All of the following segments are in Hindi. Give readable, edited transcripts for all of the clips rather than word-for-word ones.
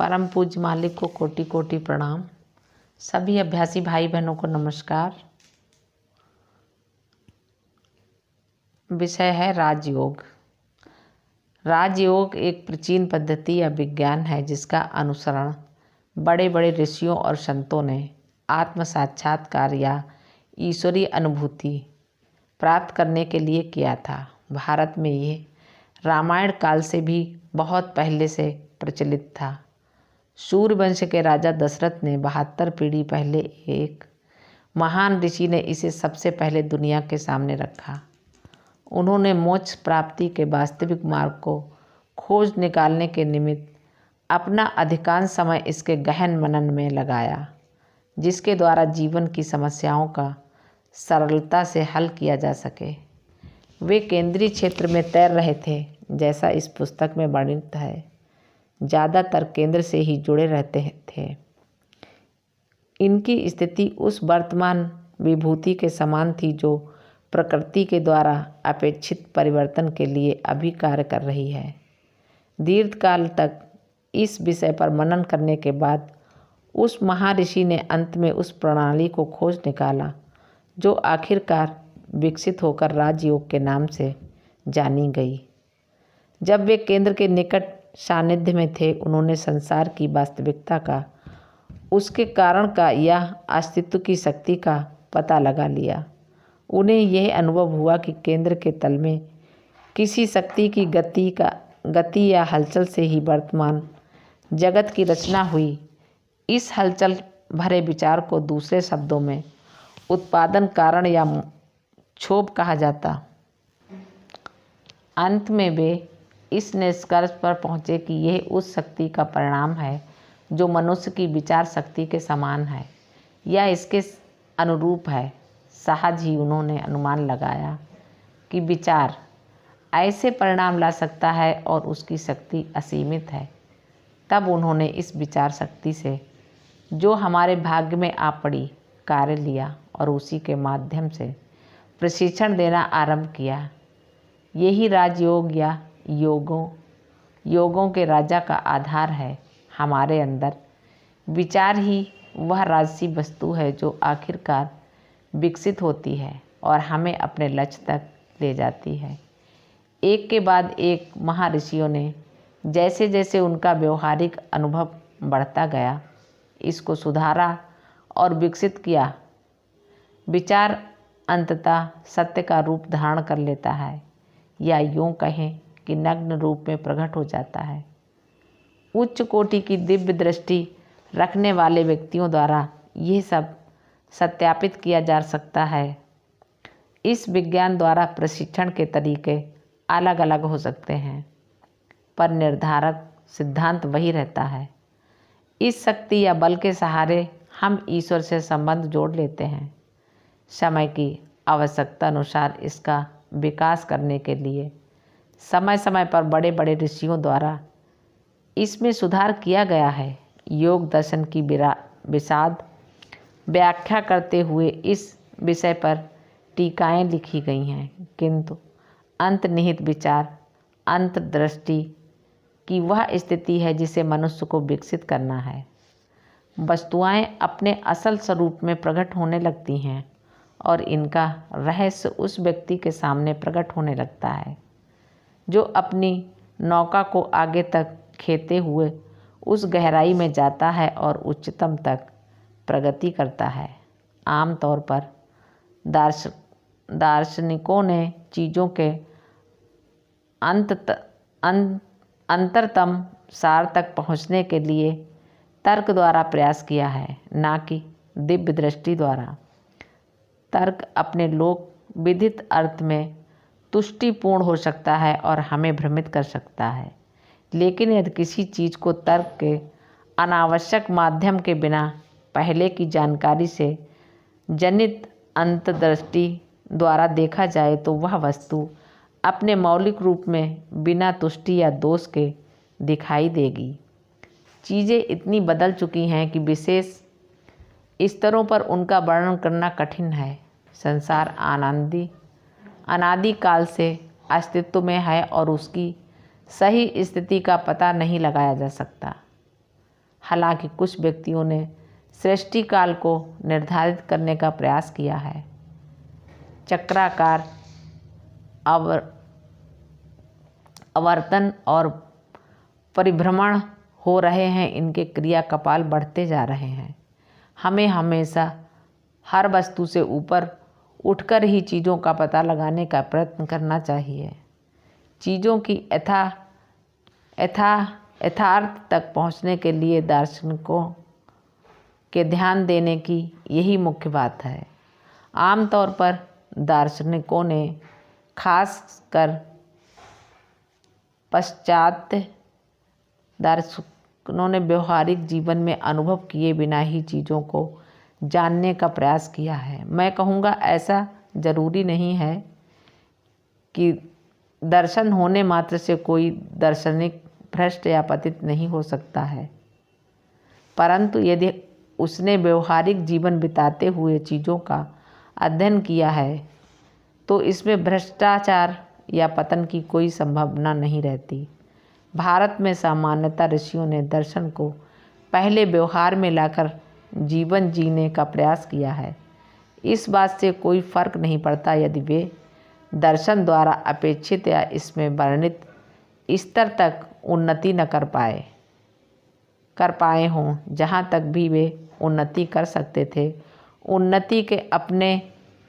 परम पूज्य मालिक को कोटि कोटि प्रणाम। सभी अभ्यासी भाई बहनों को नमस्कार। विषय है राजयोग। राजयोग एक प्राचीन पद्धति या विज्ञान है जिसका अनुसरण बड़े बड़े ऋषियों और संतों ने आत्म साक्षात्कार या ईश्वरीय अनुभूति प्राप्त करने के लिए किया था। भारत में ये रामायण काल से भी बहुत पहले से प्रचलित था। सूर्यवंश के राजा दशरथ ने 72 पीढ़ी पहले एक महान ऋषि ने इसे सबसे पहले दुनिया के सामने रखा। उन्होंने मोक्ष प्राप्ति के वास्तविक मार्ग को खोज निकालने के निमित्त अपना अधिकांश समय इसके गहन मनन में लगाया, जिसके द्वारा जीवन की समस्याओं का सरलता से हल किया जा सके। वे केंद्रीय क्षेत्र में तैर रहे थे, जैसा इस पुस्तक में वर्णित है। ज़्यादातर केंद्र से ही जुड़े रहते थे। इनकी स्थिति उस वर्तमान विभूति के समान थी जो प्रकृति के द्वारा अपेक्षित परिवर्तन के लिए अभी कार्य कर रही है। दीर्घकाल तक इस विषय पर मनन करने के बाद उस महर्षि ने अंत में उस प्रणाली को खोज निकाला जो आखिरकार विकसित होकर राजयोग के नाम से जानी गई। जब वे केंद्र के निकट सानिध्य में थे, उन्होंने संसार की वास्तविकता का, उसके कारण का या अस्तित्व की शक्ति का पता लगा लिया। उन्हें यह अनुभव हुआ कि केंद्र के तल में किसी शक्ति की गति या हलचल से ही वर्तमान जगत की रचना हुई। इस हलचल भरे विचार को दूसरे शब्दों में उत्पादन कारण या क्षोभ कहा जाता। अंत में वे इस निष्कर्ष पर पहुँचे कि यह उस शक्ति का परिणाम है जो मनुष्य की विचार शक्ति के समान है या इसके अनुरूप है। सहज ही उन्होंने अनुमान लगाया कि विचार ऐसे परिणाम ला सकता है और उसकी शक्ति असीमित है। तब उन्होंने इस विचार शक्ति से जो हमारे भाग्य में आ पड़ी कार्य लिया और उसी के माध्यम से प्रशिक्षण देना आरंभ किया। यही राजयोग या योगों के राजा का आधार है। हमारे अंदर विचार ही वह राजसी वस्तु है जो आखिरकार विकसित होती है और हमें अपने लक्ष्य तक ले जाती है। एक के बाद एक महर्षियों ने जैसे जैसे उनका व्यवहारिक अनुभव बढ़ता गया, इसको सुधारा और विकसित किया। विचार अंततः सत्य का रूप धारण कर लेता है या यूँ कहें कि नग्न रूप में प्रकट हो जाता है। उच्च कोटि की दिव्य दृष्टि रखने वाले व्यक्तियों द्वारा यह सब सत्यापित किया जा सकता है। इस विज्ञान द्वारा प्रशिक्षण के तरीके अलग अलग हो सकते हैं, पर निर्धारक सिद्धांत वही रहता है। इस शक्ति या बल के सहारे हम ईश्वर से संबंध जोड़ लेते हैं। समय की आवश्यकता अनुसार इसका विकास करने के लिए समय समय पर बड़े बड़े ऋषियों द्वारा इसमें सुधार किया गया है। योग दर्शन की विशद व्याख्या करते हुए इस विषय पर टीकाएं लिखी गई हैं, किंतु अंतर्निहित विचार अंतर्दृष्टि की वह स्थिति है जिसे मनुष्य को विकसित करना है। वस्तुएं अपने असल स्वरूप में प्रकट होने लगती हैं और इनका रहस्य उस व्यक्ति के सामने प्रकट होने लगता है जो अपनी नौका को आगे तक खेते हुए उस गहराई में जाता है और उच्चतम तक प्रगति करता है। आमतौर पर दार्शनिकों ने चीज़ों के अंतरतम सार तक पहुँचने के लिए तर्क द्वारा प्रयास किया है, ना कि दिव्य दृष्टि द्वारा। तर्क अपने लोक विदित अर्थ में तुष्टिपूर्ण हो सकता है और हमें भ्रमित कर सकता है, लेकिन यदि किसी चीज़ को तर्क के अनावश्यक माध्यम के बिना पहले की जानकारी से जनित अंतर्दृष्टि द्वारा देखा जाए तो वह वस्तु अपने मौलिक रूप में बिना तुष्टि या दोष के दिखाई देगी। चीज़ें इतनी बदल चुकी हैं कि विशेष स्तरों पर उनका वर्णन करना कठिन है। संसार अनादि काल से अस्तित्व में है और उसकी सही स्थिति का पता नहीं लगाया जा सकता। हालांकि कुछ व्यक्तियों ने सृष्टि काल को निर्धारित करने का प्रयास किया है। चक्राकार आवर्तन और परिभ्रमण हो रहे हैं, इनके क्रिया कपाल बढ़ते जा रहे हैं। हमें हमेशा हर वस्तु से ऊपर उठकर ही चीज़ों का पता लगाने का प्रयत्न करना चाहिए। चीज़ों की यथार्थ तक पहुंचने के लिए दार्शनिकों के ध्यान देने की यही मुख्य बात है। आमतौर पर दार्शनिकों ने, खासकर पाश्चात्य दार्शनिकों ने, व्यवहारिक जीवन में अनुभव किए बिना ही चीज़ों को जानने का प्रयास किया है। मैं कहूँगा ऐसा जरूरी नहीं है कि दर्शन होने मात्र से कोई दार्शनिक भ्रष्ट या पतित नहीं हो सकता है, परंतु यदि उसने व्यवहारिक जीवन बिताते हुए चीज़ों का अध्ययन किया है तो इसमें भ्रष्टाचार या पतन की कोई संभावना नहीं रहती। भारत में सामान्यतः ऋषियों ने दर्शन को पहले व्यवहार में लाकर जीवन जीने का प्रयास किया है। इस बात से कोई फर्क नहीं पड़ता यदि वे दर्शन द्वारा अपेक्षित या इसमें वर्णित स्तर तक उन्नति न कर पाए हों। जहाँ तक भी वे उन्नति कर सकते थे, उन्नति के अपने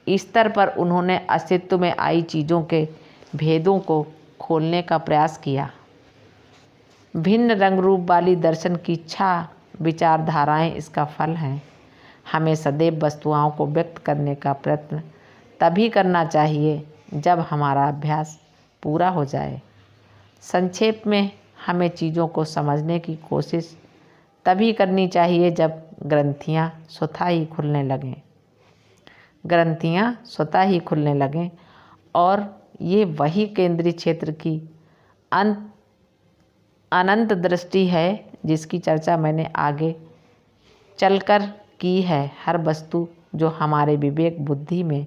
स्तर पर उन्होंने अस्तित्व में आई चीज़ों के भेदों को खोलने का प्रयास किया। भिन्न रंग रूप वाली दर्शन की इच्छा विचारधाराएं इसका फल हैं। हमें सदैव वस्तुओं को व्यक्त करने का प्रयत्न तभी करना चाहिए जब हमारा अभ्यास पूरा हो जाए। संक्षेप में, हमें चीज़ों को समझने की कोशिश तभी करनी चाहिए जब ग्रंथियाँ स्वतः ही खुलने लगें और ये वही केंद्रीय क्षेत्र की अनंत दृष्टि है जिसकी चर्चा मैंने आगे चलकर की है। हर वस्तु जो हमारे विवेक बुद्धि में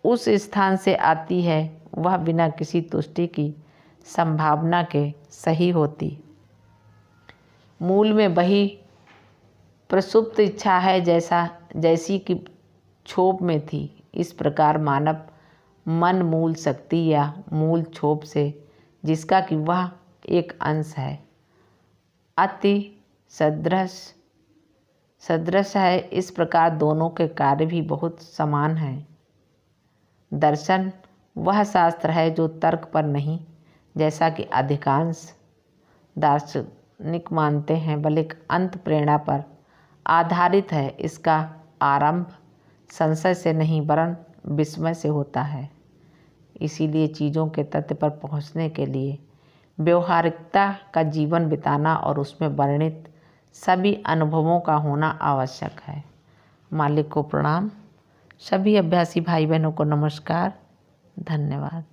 उस स्थान से आती है वह बिना किसी तुष्टि की संभावना के सही होती। मूल में वही प्रसुप्त इच्छा है जैसी कि क्षोभ में थी। इस प्रकार मानव मन मूल शक्ति या मूल क्षोभ से, जिसका कि वह एक अंश है, अति सदृश है। इस प्रकार दोनों के कार्य भी बहुत समान हैं। दर्शन वह शास्त्र है जो तर्क पर नहीं, जैसा कि अधिकांश दार्शनिक मानते हैं, बल्कि अंत प्रेरणा पर आधारित है। इसका आरंभ संशय से नहीं वरन विस्मय से होता है। इसीलिए चीज़ों के तथ्य पर पहुंचने के लिए व्यवहारिकता का जीवन बिताना और उसमें वर्णित सभी अनुभवों का होना आवश्यक है। मालिक को प्रणाम। सभी अभ्यासी भाई बहनों को नमस्कार। धन्यवाद।